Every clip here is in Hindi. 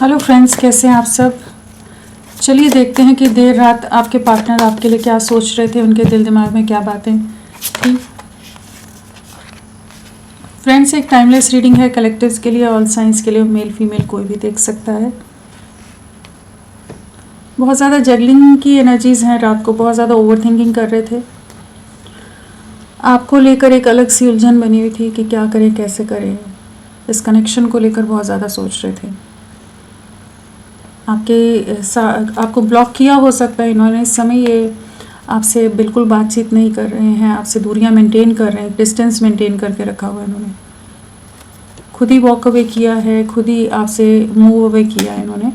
हेलो फ्रेंड्स, कैसे हैं आप सब। चलिए देखते हैं कि देर रात आपके पार्टनर आपके लिए क्या सोच रहे थे, उनके दिल दिमाग में क्या बातें थी। फ्रेंड्स, एक टाइमलेस रीडिंग है कलेक्टिव्स के लिए, ऑल साइंस के लिए, मेल फीमेल कोई भी देख सकता है। बहुत ज़्यादा जगलिंग की एनर्जीज़ हैं, रात को बहुत ज़्यादा ओवर थिंकिंग कर रहे थे। आपको लेकर एक अलग सी उलझन बनी हुई थी कि क्या करें कैसे करें। इस कनेक्शन को लेकर बहुत ज़्यादा सोच रहे थे। आपको ब्लॉक किया हो सकता है इन्होंने। इस समय ये आपसे बिल्कुल बातचीत नहीं कर रहे हैं, आपसे दूरियां मेंटेन कर रहे हैं, डिस्टेंस मेंटेन करके रखा हुआ है इन्होंने। खुद ही वॉक अवे किया है, खुद ही आपसे मूव अवे किया है इन्होंने।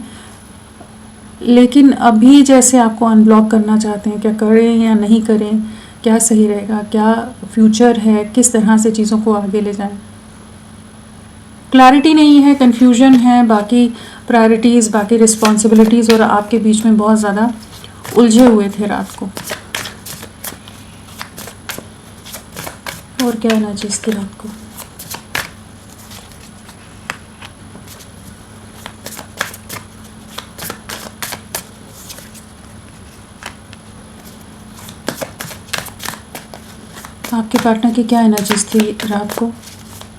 लेकिन अभी जैसे आपको अनब्लॉक करना चाहते हैं, क्या करें या नहीं करें, क्या सही रहेगा, क्या फ्यूचर है, किस तरह से चीज़ों को आगे ले जाएं। क्लैरिटी नहीं है, कन्फ्यूजन है, बाकी प्रायोरिटीज़, बाकी रिस्पॉन्सिबिलिटीज़ और आपके बीच में बहुत ज़्यादा उलझे हुए थे रात को। और क्या एनर्जीज थी रात को। आपके पार्टनर की क्या एनर्जीज थी रात को,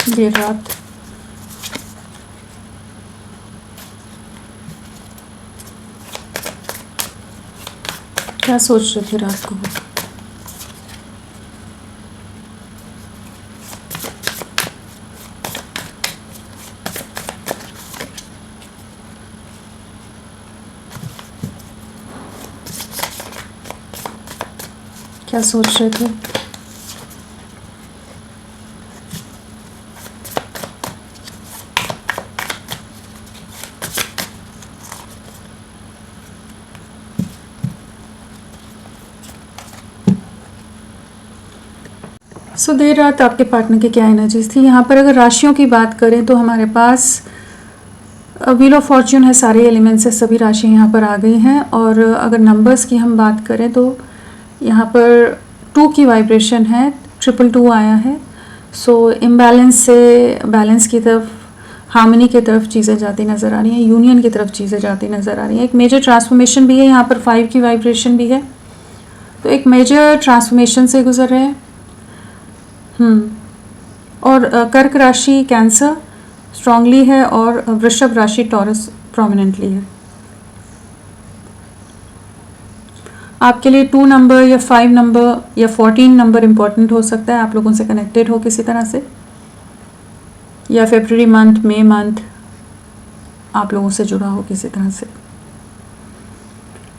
देर रात। क्या सोच रहे थे रात को। क्या सोच रहे थे। देर रात आपके पार्टनर की क्या एनर्जीज थी। यहाँ पर अगर राशियों की बात करें तो हमारे पास व्हील ऑफ फॉर्च्यून है, सारे एलिमेंट्स से सभी राशियाँ यहाँ पर आ गई हैं। और अगर नंबर्स की हम बात करें तो यहाँ पर 2 की वाइब्रेशन है, 222 आया है। इम्बैलेंस से बैलेंस की तरफ, हार्मनी की तरफ चीज़ें जाती नज़र आ रही हैं, यूनियन की तरफ चीज़ें जाती नज़र आ रही हैं। एक मेजर ट्रांसफॉर्मेशन भी है, यहाँ पर 5 की वाइब्रेशन भी है, तो एक मेजर ट्रांसफॉर्मेशन से गुजर रहे हैं। और कर्क राशि कैंसर स्ट्रांगली है और वृषभ राशि टॉरस प्रोमिनेंटली है। आपके लिए 2 नंबर या 5 नंबर या 14 नंबर इम्पॉर्टेंट हो सकता है। आप लोगों से कनेक्टेड हो किसी तरह से, या फरवरी मंथ, मई मंथ आप लोगों से जुड़ा हो किसी तरह से।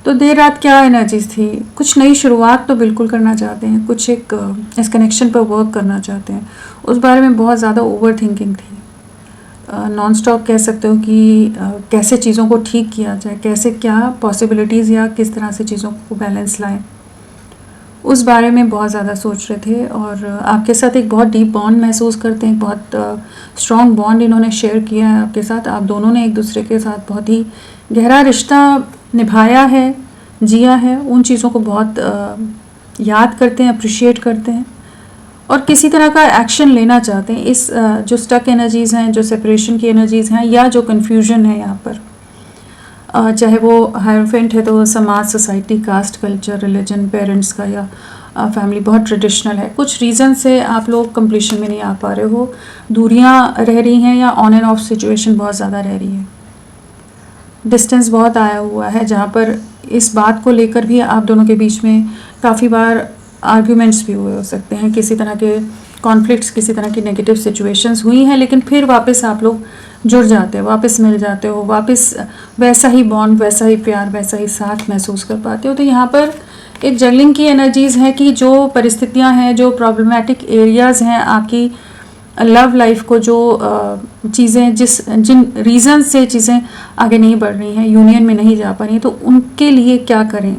तो देर रात क्या एनर्जीज थी। कुछ नई शुरुआत तो बिल्कुल करना चाहते हैं, कुछ एक इस कनेक्शन पर वर्क करना चाहते हैं। उस बारे में बहुत ज़्यादा ओवर थिंकिंग थी। नॉन स्टॉप कह सकते हो कि कैसे चीज़ों को ठीक किया जाए, कैसे क्या पॉसिबिलिटीज़ या किस तरह से चीज़ों को बैलेंस लाएं, उस बारे में बहुत ज़्यादा सोच रहे थे। और आपके साथ एक बहुत डीप बॉन्ड महसूस करते हैं, बहुत स्ट्रॉन्ग बॉन्ड इन्होंने शेयर किया है आपके साथ। आप दोनों ने एक दूसरे के साथ बहुत ही गहरा रिश्ता निभाया है, जिया है। उन चीज़ों को बहुत याद करते हैं, अप्रिशिएट करते हैं और किसी तरह का एक्शन लेना चाहते हैं। इस जो स्टक एनर्जीज़ हैं, जो सेपरेशन की एनर्जीज़ हैं, या जो कन्फ्यूजन है यहाँ पर, चाहे वो हायरफेंट है तो समाज, society, caste, culture, religion, parents का, या फैमिली बहुत ट्रेडिशनल है। कुछ रीज़न से आप लोग कंप्लीशन में नहीं आ पा रहे हो, दूरियाँ रह रही हैं, या ऑन एंड ऑफ सिचुएशन बहुत ज़्यादा रह रही है। डिस्टेंस बहुत आया हुआ है, जहाँ पर इस बात को लेकर भी आप दोनों के बीच में काफ़ी बार आर्ग्यूमेंट्स भी हुए हो सकते हैं, किसी तरह के कॉन्फ्लिक्ट्स, किसी तरह की नेगेटिव सिचुएशंस हुई हैं। लेकिन फिर वापस आप लोग जुड़ जाते हो, वापस मिल जाते हो, वापस वैसा ही बॉन्ड, वैसा ही प्यार, वैसा ही साथ महसूस कर पाते हो। तो यहाँ पर एक जगलिंग की एनर्जीज़ है कि जो परिस्थितियाँ हैं, जो प्रॉब्लमेटिक एरियाज़ हैं आपकी लव लाइफ को, जो चीज़ें जिन रीज़न से चीज़ें आगे नहीं बढ़ रही हैं, यूनियन में नहीं जा पा रही हैं, तो उनके लिए क्या करें,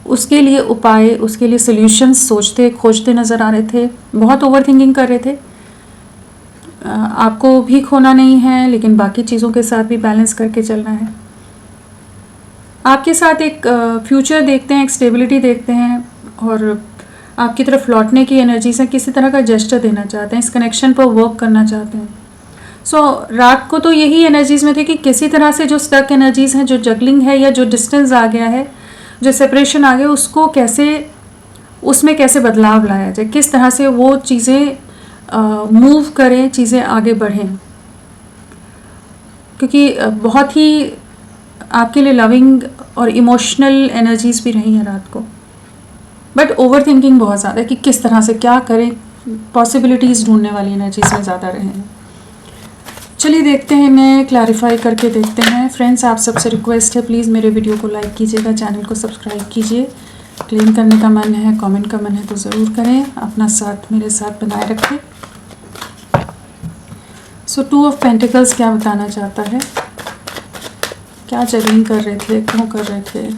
उसके लिए उपाय, उसके लिए सॉल्यूशंस सोचते खोजते नज़र आ रहे थे। बहुत ओवर थिंकिंग कर रहे थे। आपको भी खोना नहीं है, लेकिन बाकी चीज़ों के साथ भी बैलेंस करके चलना है। आपके साथ एक फ्यूचर देखते हैं, एक स्टेबिलिटी देखते हैं, और आपकी तरफ लौटने की एनर्जी से किसी तरह का जेस्चर देना चाहते हैं, इस कनेक्शन पर वर्क करना चाहते हैं। सो रात को तो यही एनर्जीज़ में थे कि किसी तरह से जो स्टक एनर्जीज़ हैं, जो जगलिंग है या जो डिस्टेंस आ गया है, जो सेपरेशन आ गया, उसको कैसे, उसमें कैसे बदलाव लाया जाए, किस तरह से वो चीज़ें मूव करें, चीज़ें आगे बढ़ें। क्योंकि बहुत ही आपके लिए लविंग और इमोशनल एनर्जीज़ भी रही हैं रात को, बट ओवर थिंकिंग बहुत ज़्यादा है कि किस तरह से क्या करें, पॉसिबिलिटीज़ ढूंढने वाली एनर्जीज़ में ज़्यादा रहे हैं। चलिए देखते हैं, मैं क्लैरिफाई करके देखते हैं। फ्रेंड्स, आप सबसे रिक्वेस्ट है, प्लीज़ मेरे वीडियो को लाइक कीजिएगा, चैनल को सब्सक्राइब कीजिए। क्लेम करने का मन है, कमेंट का मन है तो ज़रूर करें, अपना साथ मेरे साथ बनाए रखें। सो 2 ऑफ पेंटिकल्स क्या बताना चाहता है, क्या जगलिंग कर रहे थे, क्यों कर रहे थे,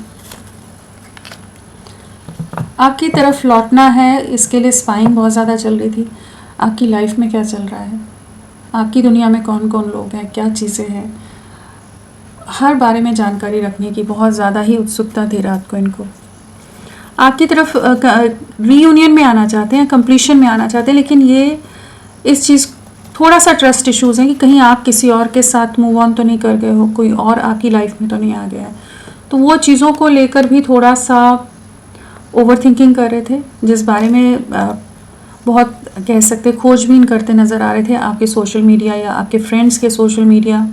आपकी तरफ लौटना है, इसके लिए स्पाइंग बहुत ज़्यादा चल रही थी। आपकी लाइफ में क्या चल रहा है, आपकी दुनिया में कौन कौन लोग हैं, क्या चीज़ें हैं, हर बारे में जानकारी रखने की बहुत ज़्यादा ही उत्सुकता थी रात को इनको। आपकी तरफ रीयूनियन में आना चाहते हैं, कंप्लीशन में आना चाहते हैं, लेकिन ये इस चीज़ थोड़ा सा ट्रस्ट इश्यूज़ हैं कि कहीं आप किसी और के साथ मूव ऑन तो नहीं कर गए हो, कोई और आपकी लाइफ में तो नहीं आ गया है। तो वो चीज़ों को लेकर भी थोड़ा सा ओवर थिंकिंग कर रहे थे, जिस बारे में बहुत कह सकते खोजबीन करते नज़र आ रहे थे आपके सोशल मीडिया या आपके फ्रेंड्स के सोशल मीडिया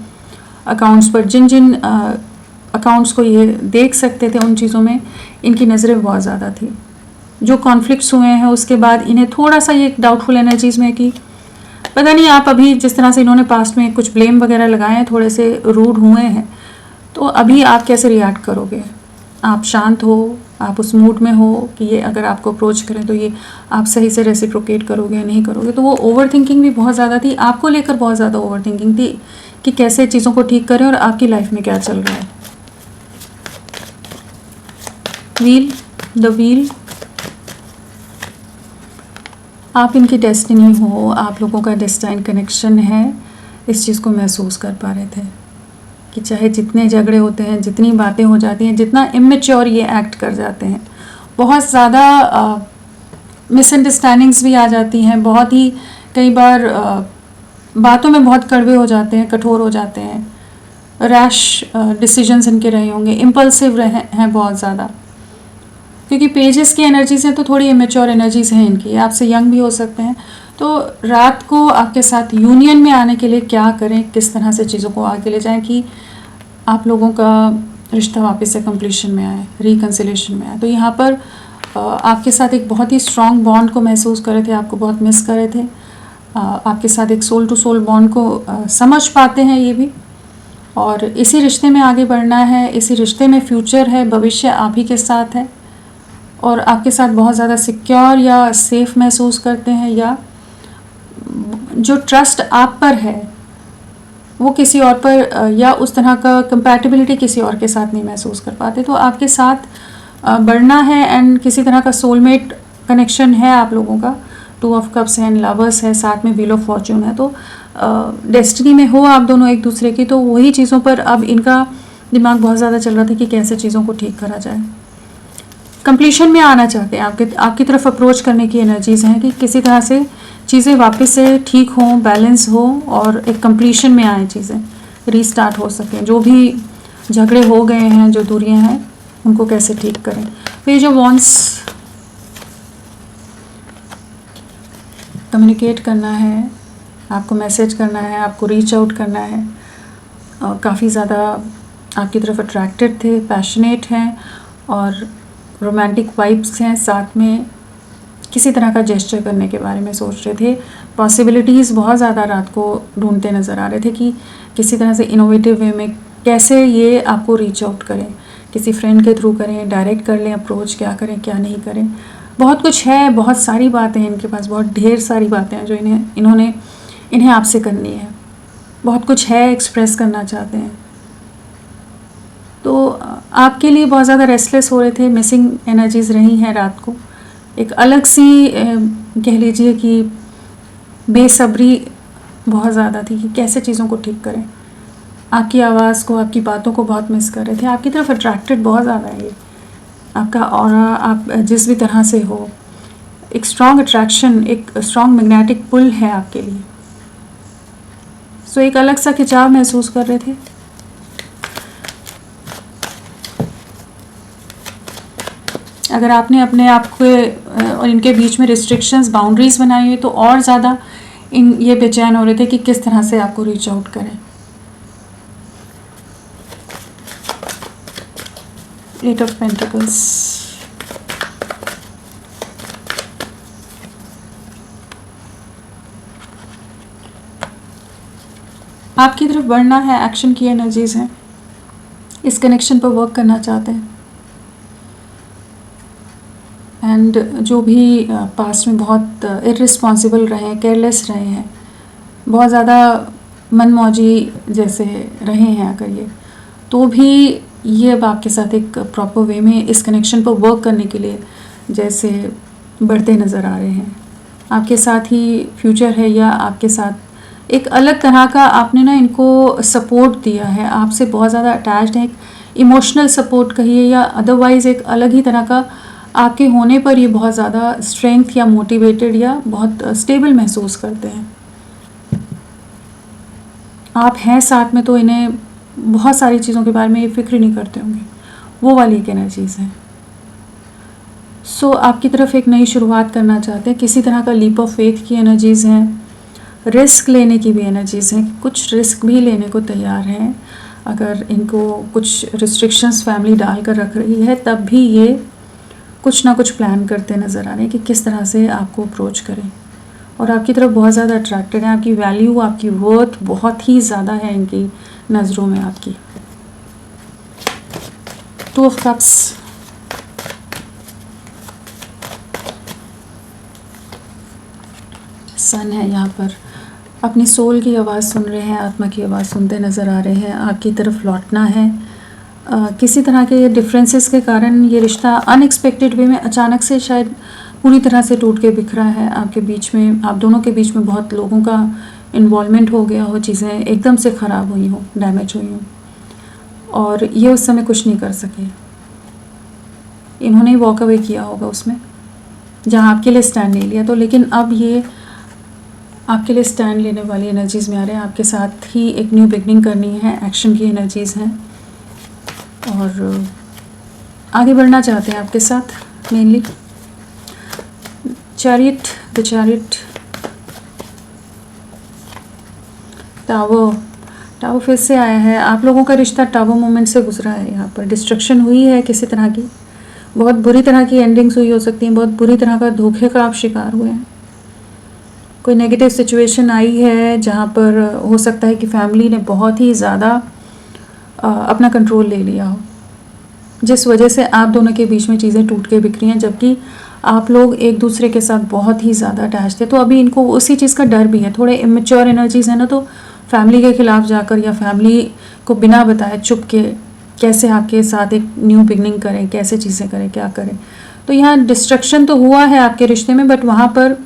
अकाउंट्स पर। जिन जिन अकाउंट्स को ये देख सकते थे, उन चीज़ों में इनकी नज़रें बहुत ज़्यादा थी। जो कॉन्फ्लिक्ट्स हुए हैं उसके बाद इन्हें थोड़ा सा ये डाउटफुल एनर्जीज़ में कि पता नहीं, आप अभी जिस तरह से इन्होंने पास्ट में कुछ ब्लेम वगैरह लगाए हैं, थोड़े से रूड हुए हैं, तो अभी आप कैसे रिएक्ट करोगे। आप शांत हो, आप उस मूड में हो कि ये अगर आपको अप्रोच करें तो ये आप सही से रेसिप्रोकेट करोगे, नहीं करोगे। तो वो ओवर थिंकिंग भी बहुत ज़्यादा थी, आपको लेकर बहुत ज़्यादा ओवर थिंकिंग थी कि कैसे चीज़ों को ठीक करें और आपकी लाइफ में क्या चल रहा है। व्हील, द व्हील, आप इनकी डेस्टिनी हो, आप लोगों का डेस्टाइन कनेक्शन है, इस चीज़ को महसूस कर पा रहे थे कि चाहे जितने झगड़े होते हैं, जितनी बातें हो जाती हैं, जितना इमेच्योर ये एक्ट कर जाते हैं, बहुत ज़्यादा मिसअंडरस्टैंडिंग्स भी आ जाती हैं, बहुत ही कई बार बातों में बहुत कड़वे हो जाते हैं, कठोर हो जाते हैं, रैश डिसीजंस इनके रहे होंगे, इम्पल्सिव रहे हैं बहुत ज़्यादा। क्योंकि पेजेस की एनर्जीज हैं तो थोड़ी इमेच्योर एनर्जीज हैं इनकी, आपसे यंग भी हो सकते हैं। तो रात को आपके साथ यूनियन में आने के लिए क्या करें, किस तरह से चीज़ों को आगे ले जाएं कि आप लोगों का रिश्ता वापस से कंप्लीशन में आए, रिकन्सिलेशन में आए। तो यहाँ पर आपके साथ एक बहुत ही स्ट्रॉन्ग बॉन्ड को महसूस कर रहे थे, आपको बहुत मिस कर रहे थे, आपके साथ एक सोल टू सोल बॉन्ड को समझ पाते हैं ये भी, और इसी रिश्ते में आगे बढ़ना है, इसी रिश्ते में फ्यूचर है, भविष्य आप ही के साथ है, और आपके साथ बहुत ज़्यादा सिक्योर या सेफ महसूस करते हैं, या जो ट्रस्ट आप पर है वो किसी और पर या उस तरह का कंपैटिबिलिटी किसी और के साथ नहीं महसूस कर पाते। तो आपके साथ बढ़ना है, एंड किसी तरह का सोलमेट कनेक्शन है आप लोगों का। 2 ऑफ कप्स है, लवर्स है, साथ में व्हील ऑफ फॉर्च्यून है। तो डेस्टिनी में हो आप दोनों एक दूसरे की। तो वही चीज़ों पर अब इनका दिमाग बहुत ज़्यादा चल रहा था कि कैसे चीज़ों को ठीक करा जाए। कंप्लीशन में आना चाहते हैं, आपकी तरफ अप्रोच करने की एनर्जीज़ हैं कि किसी तरह से चीज़ें वापस से ठीक हों, बैलेंस हो, और एक कंप्लीशन में आए, चीज़ें रीस्टार्ट हो सकें। जो भी झगड़े हो गए हैं, जो दूरियां हैं, उनको कैसे ठीक करें। तो ये जो वॉन्ट्स कम्युनिकेट करना है, आपको मैसेज करना है, आपको रीच आउट करना है, काफ़ी ज़्यादा आपकी तरफ अट्रैक्टेड थे, पैशनेट हैं, और रोमांटिक वाइब्स हैं, साथ में किसी तरह का जेस्चर करने के बारे में सोच रहे थे। पॉसिबिलिटीज़ बहुत ज़्यादा रात को ढूंढते नज़र आ रहे थे कि किसी तरह से इनोवेटिव वे में कैसे ये आपको रीच आउट करें, किसी फ्रेंड के थ्रू करें, डायरेक्ट कर लें अप्रोच, क्या करें क्या नहीं करें। बहुत कुछ है, बहुत सारी बातें हैं इनके पास, बहुत ढेर सारी बातें हैं जो इन्हें आपसे करनी है। बहुत कुछ है, एक्सप्रेस करना चाहते हैं। तो आपके लिए बहुत ज़्यादा रेस्टलेस हो रहे थे, मिसिंग एनर्जीज़ रही हैं रात को। एक अलग सी कह लीजिए कि बेसब्री बहुत ज़्यादा थी कि कैसे चीज़ों को ठीक करें। आपकी आवाज़ को, आपकी बातों को बहुत मिस कर रहे थे। आपकी तरफ अट्रैक्टेड बहुत ज़्यादा है ये, आपका ऑरा, आप जिस भी तरह से हो, एक स्ट्रॉन्ग अट्रैक्शन, एक स्ट्रॉन्ग मैग्नेटिक पुल है आपके लिए। सो एक अलग सा खिंचाव महसूस कर रहे थे। अगर आपने अपने आप के और इनके बीच में रिस्ट्रिक्शंस, बाउंड्रीज बनाई हुई तो और ज़्यादा ये बेचैन हो रहे थे कि किस तरह से आपको रीच आउट करें। 8 ऑफ पेंटिकल्स। आपकी तरफ बढ़ना है, एक्शन की एनर्जीज हैं, इस कनेक्शन पर वर्क करना चाहते हैं। एंड जो भी पास्ट में बहुत इररिस्पॉन्सिबल रहे हैं, केयरलेस रहे हैं, बहुत ज़्यादा मनमौजी जैसे रहे हैं अगर ये, तो भी ये अब आपके साथ एक प्रॉपर वे में इस कनेक्शन पर वर्क करने के लिए जैसे बढ़ते नज़र आ रहे हैं। आपके साथ ही फ्यूचर है या आपके साथ एक अलग तरह का आपने ना इनको सपोर्ट दिया है, आपसे बहुत ज़्यादा अटैच्ड है, एक इमोशनल सपोर्ट कहिए या अदरवाइज़ एक अलग ही तरह का आपके होने पर ये बहुत ज़्यादा स्ट्रेंथ या मोटिवेटेड या बहुत स्टेबल महसूस करते हैं। आप हैं साथ में तो इन्हें बहुत सारी चीज़ों के बारे में ये फिक्र नहीं करते होंगे, वो वाली एक एनर्जीज़ हैं। सो आपकी तरफ एक नई शुरुआत करना चाहते हैं, किसी तरह का लीप ऑफ फेथ की एनर्जीज़ हैं, रिस्क लेने की भी एनर्जीज़ हैं, कुछ रिस्क भी लेने को तैयार हैं। अगर इनको कुछ रिस्ट्रिक्शंस फैमिली डाल कर रख रही है तब भी ये कुछ ना कुछ प्लान करते नज़र आ रहे हैं कि किस तरह से आपको अप्रोच करें, और आपकी तरफ बहुत ज़्यादा अट्रैक्टेड है। आपकी वैल्यू, आपकी वर्थ बहुत ही ज़्यादा है इनकी नज़रों में आपकी। 2 ऑफ कप्स। सन है यहाँ पर, अपनी सोल की आवाज़ सुन रहे हैं, आत्मा की आवाज़ सुनते नज़र आ रहे हैं। आपकी तरफ लौटना है। किसी तरह के डिफरेंसेस के कारण ये रिश्ता अनएक्सपेक्टेड वे में अचानक से शायद पूरी तरह से टूट के बिखरा है। आपके बीच में, आप दोनों के बीच में बहुत लोगों का इन्वॉल्वमेंट हो गया हो, चीज़ें एकदम से ख़राब हुई हों, डैमेज हुई हों, और ये उस समय कुछ नहीं कर सके। इन्होंने वॉक अवे किया होगा उसमें जहाँ आपके लिए स्टैंड नहीं लिया, तो लेकिन अब ये आपके लिए स्टैंड लेने वाली एनर्जीज़ में आ रहे हैं। आपके साथ ही एक न्यू बिगनिंग करनी है, एक्शन की एनर्जीज़ हैं, और आगे बढ़ना चाहते हैं आपके साथ mainly. Chariot, the chariot, tower फिर से आया है। आप लोगों का रिश्ता टावर मोमेंट से गुजरा है। यहाँ पर डिस्ट्रक्शन हुई है किसी तरह की, बहुत बुरी तरह की एंडिंग्स हुई हो सकती हैं, बहुत बुरी तरह का धोखे का आप शिकार हुए हैं। कोई नेगेटिव सिचुएशन आई है जहाँ पर हो सकता है कि फैमिली ने बहुत ही ज़्यादा अपना कंट्रोल ले लिया हो, जिस वजह से आप दोनों के बीच में चीज़ें टूट के बिखरी हैं, जबकि आप लोग एक दूसरे के साथ बहुत ही ज़्यादा अटैच थे। तो अभी इनको उसी चीज़ का डर भी है, थोड़े इमेच्योर एनर्जीज़ है ना, तो फैमिली के ख़िलाफ़ जाकर या फैमिली को बिना बताए चुप के कैसे आपके साथ एक न्यू बिगनिंग करें, कैसे चीज़ें करें, क्या करें। तो यहाँ डिस्ट्रक्शन तो हुआ है आपके रिश्ते में, बट वहाँ पर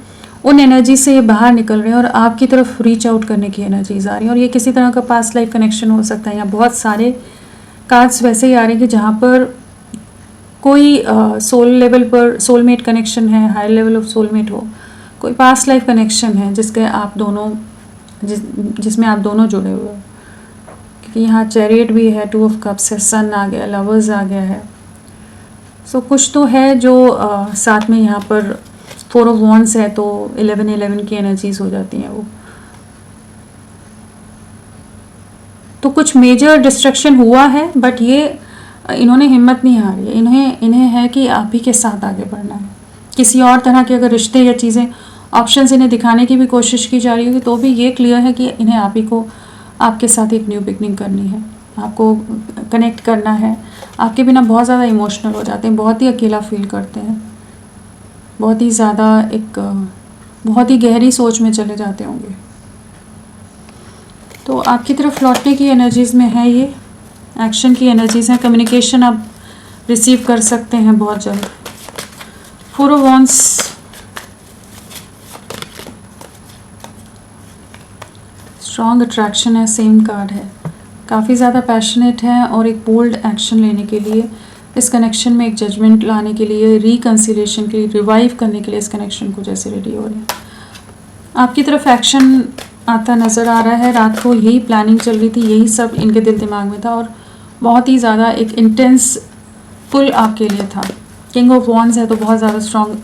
उन एनर्जी से ये बाहर निकल रहे हैं और आपकी तरफ रीच आउट करने की एनर्जीज आ रही हैं। और ये किसी तरह का पास्ट लाइफ कनेक्शन हो सकता है। यहाँ बहुत सारे कार्ड्स वैसे ही आ रहे हैं कि जहाँ पर कोई सोल लेवल पर सोलमेट कनेक्शन है, हायर लेवल ऑफ सोलमेट हो, कोई पास्ट लाइफ कनेक्शन है जिसके आप दोनों जिसमें आप दोनों जुड़े हुए हो। क्योंकि यहाँ चैरियट भी है, 2 ऑफ कप्स है, सन आ गया, लवर्स आ गया है। सो कुछ तो है जो साथ में यहाँ पर 4 ऑफ वॉन्ड्स है, तो 11 की एनर्जीज हो जाती हैं वो। तो कुछ मेजर डिस्ट्रक्शन हुआ है, बट ये इन्होंने हिम्मत नहीं हारी है। इन्हें है कि आप ही के साथ आगे बढ़ना है। किसी और तरह के अगर रिश्ते या चीज़ें ऑप्शंस इन्हें दिखाने की भी कोशिश की जा रही होगी, तो भी ये क्लियर है कि इन्हें आप ही को आपके साथ एक न्यू बिगनिंग करनी है, आपको कनेक्ट करना है। आपके बिना बहुत ज़्यादा इमोशनल हो जाते हैं, बहुत ही अकेला फील करते हैं, बहुत ही ज़्यादा एक बहुत ही गहरी सोच में चले जाते होंगे। तो आपकी तरफ लौटने की एनर्जीज़ में है ये, एक्शन की एनर्जीज़ हैं, कम्युनिकेशन आप रिसीव कर सकते हैं बहुत जल्द। 4 ऑफ वॉन्ड्स, स्ट्रॉन्ग अट्रैक्शन है, सेम कार्ड है, काफ़ी ज़्यादा पैशनेट है और एक बोल्ड एक्शन लेने के लिए, इस कनेक्शन में एक जजमेंट लाने के लिए, रिकन्सिलेशन के लिए, रिवाइव करने के लिए इस कनेक्शन को जैसे रेडी हो रहे हैं। आपकी तरफ एक्शन आता नज़र आ रहा है। रात को यही प्लानिंग चल रही थी, यही सब इनके दिल दिमाग में था और बहुत ही ज़्यादा एक इंटेंस पुल आपके लिए था। किंग ऑफ वॉन्ड्स है तो बहुत ज़्यादा स्ट्रॉन्ग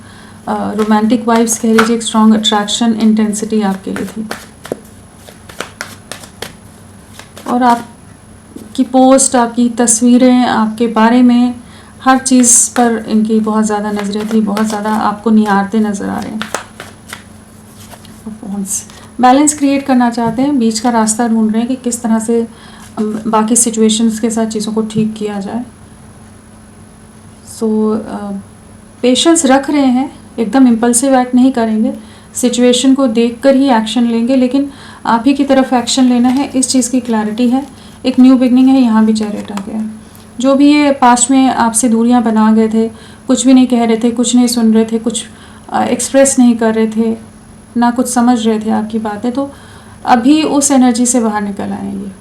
रोमांटिक वाइब्स कह लीजिए, एक स्ट्रॉन्ग अट्रैक्शन इंटेंसिटी आपके लिए थी। और आपकी पोस्ट, आपकी तस्वीरें, आपके बारे में हर चीज़ पर इनकी बहुत ज़्यादा नज़रें थी, बहुत ज़्यादा आपको निहारते नज़र आ रहे हैं। बैलेंस क्रिएट करना चाहते हैं, बीच का रास्ता ढूंढ रहे हैं कि किस तरह से बाकी सिचुएशंस के साथ चीज़ों को ठीक किया जाए। सो पेशेंस रख रहे हैं, एकदम इम्पल्सिव एक्ट नहीं करेंगे, सिचुएशन को देखकर ही एक्शन लेंगे, लेकिन आप ही की तरफ एक्शन लेना है, इस चीज़ की क्लैरिटी है। एक न्यू बिगनिंग है, यहाँ भी चैरियट आ गया। जो भी ये पास्ट में आपसे दूरियां बना गए थे, कुछ भी नहीं कह रहे थे, कुछ नहीं सुन रहे थे, कुछ एक्सप्रेस नहीं कर रहे थे, ना कुछ समझ रहे थे आपकी बातें, तो अभी उस एनर्जी से बाहर निकल आएंगे।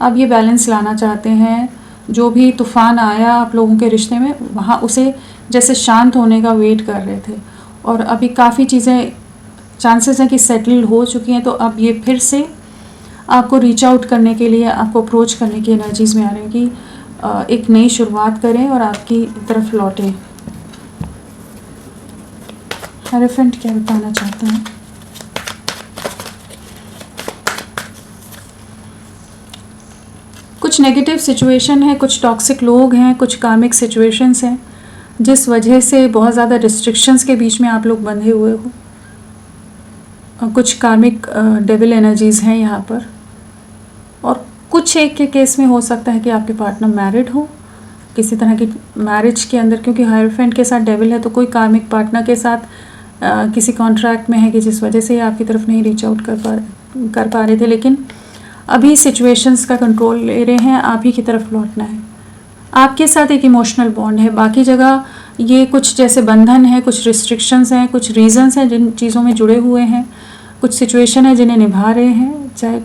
अब ये बैलेंस लाना चाहते हैं। जो भी तूफ़ान आया आप लोगों के रिश्ते में, वहाँ उसे जैसे शांत होने का वेट कर रहे थे, और अभी काफ़ी चीज़ें चांसेस हैं कि सेटल हो चुकी हैं, तो अब ये फिर से आपको रीच आउट करने के लिए, आपको अप्रोच करने की एनर्जीज़ में आ रहे हैं कि एक नई शुरुआत करें और आपकी तरफ लौटें। हेरोफेंट क्या बताना चाहते हैं? कुछ नेगेटिव सिचुएशन है, कुछ टॉक्सिक लोग हैं, कुछ कार्मिक सिचुएशंस हैं जिस वजह से बहुत ज़्यादा रिस्ट्रिक्शंस के बीच में आप लोग बंधे हुए हो। कुछ कार्मिक डेविल एनर्जीज़ हैं यहाँ पर, और कुछ एक के केस में हो सकता है कि आपके पार्टनर मैरिड हो, किसी तरह की मैरिज के अंदर, क्योंकि हायरफेंट के साथ डेविल है, तो कोई कार्मिक पार्टनर के साथ किसी कॉन्ट्रैक्ट में है कि जिस वजह से आपकी तरफ नहीं रीच आउट कर पा रहे थे, लेकिन अभी सिचुएशंस का कंट्रोल ले रहे हैं, आप ही की तरफ लौटना है। आपके साथ एक इमोशनल बॉन्ड है, बाकी जगह ये कुछ जैसे बंधन है, कुछ रिस्ट्रिक्शंस हैं, कुछ रीजंस हैं जिन चीज़ों में जुड़े हुए हैं, कुछ सिचुएशन है जिन्हें निभा रहे हैं, चाहे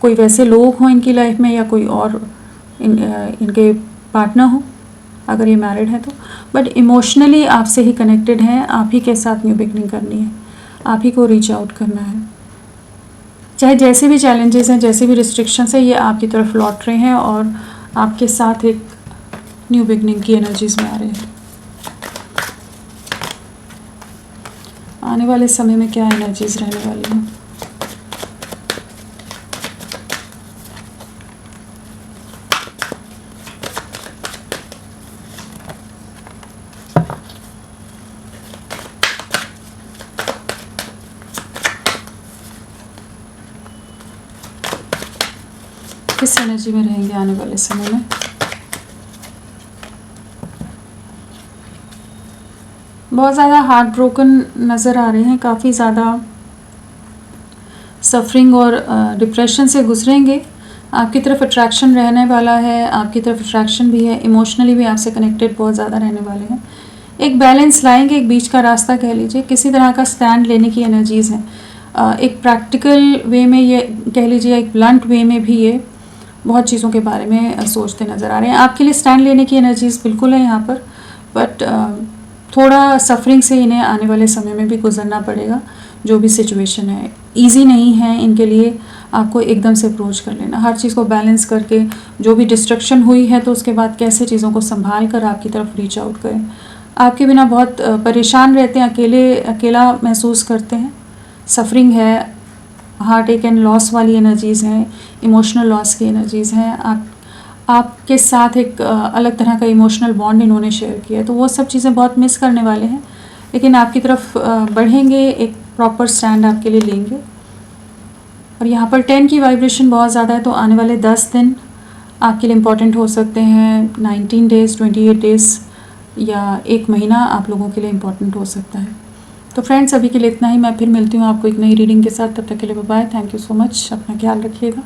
कोई वैसे लोग हों इनकी लाइफ में या कोई और इनके पार्टनर हो, अगर ये मैरिड है तो। बट इमोशनली आपसे ही कनेक्टेड हैं, आप ही के साथ न्यू बिगनिंग करनी है, आप ही को रीच आउट करना है। चाहे जैसे भी चैलेंजेस हैं, जैसे भी रिस्ट्रिक्शंस हैं, ये आपकी तरफ लौट रहे हैं और आपके साथ एक न्यू बिगनिंग की एनर्जीज में आ रहे हैं। आने वाले समय में क्या एनर्जीज रहने वाली हैं? किस एनर्जी में रहेंगे आने वाले समय में? बहुत ज़्यादा हार्ट ब्रोकन नज़र आ रहे हैं, काफ़ी ज़्यादा सफरिंग और डिप्रेशन से गुजरेंगे। आपकी तरफ अट्रैक्शन रहने वाला है, आपकी तरफ अट्रैक्शन भी है, इमोशनली भी आपसे कनेक्टेड बहुत ज़्यादा रहने वाले हैं। एक बैलेंस लाएंगे, एक बीच का रास्ता कह लीजिए, किसी तरह का स्टैंड लेने की एनर्जीज़ हैं। एक प्रैक्टिकल वे में ये कह लीजिए, एक ब्लंट वे में भी ये बहुत चीज़ों के बारे में सोचते नज़र आ रहे हैं। आपके लिए स्टैंड लेने की एनर्जीज़ बिल्कुल है यहाँ पर, बट थोड़ा सफरिंग से इन्हें आने वाले समय में भी गुजरना पड़ेगा। जो भी सिचुएशन है इजी नहीं है इनके लिए, आपको एकदम से अप्रोच कर लेना, हर चीज़ को बैलेंस करके। जो भी डिस्ट्रक्शन हुई है तो उसके बाद कैसे चीज़ों को संभाल कर आपकी तरफ रीच आउट करें। आपके बिना बहुत परेशान रहते हैं, अकेला महसूस करते हैं, सफरिंग है, हार्ट एक एंड लॉस वाली एनर्जीज़ हैं, इमोशनल लॉस की एनर्जीज़ हैं। आपके साथ एक अलग तरह का इमोशनल बॉन्ड इन्होंने शेयर किया है, तो वो सब चीज़ें बहुत मिस करने वाले हैं, लेकिन आपकी तरफ बढ़ेंगे, एक प्रॉपर स्टैंड आपके लिए लेंगे। और यहाँ पर 10 की वाइब्रेशन बहुत ज़्यादा है, तो आने वाले 10 दिन आपके लिए इम्पॉर्टेंट हो सकते हैं। 19 डेज़, 28 डेज़ या 1 महीना आप लोगों के लिए इम्पॉर्टेंट हो सकता है। तो फ्रेंड्स, अभी के लिए इतना ही। मैं फिर मिलती हूँ आपको एक नई रीडिंग के साथ, तब तक के लिए bye bye. Thank you so much, अपना ख्याल रखिएगा।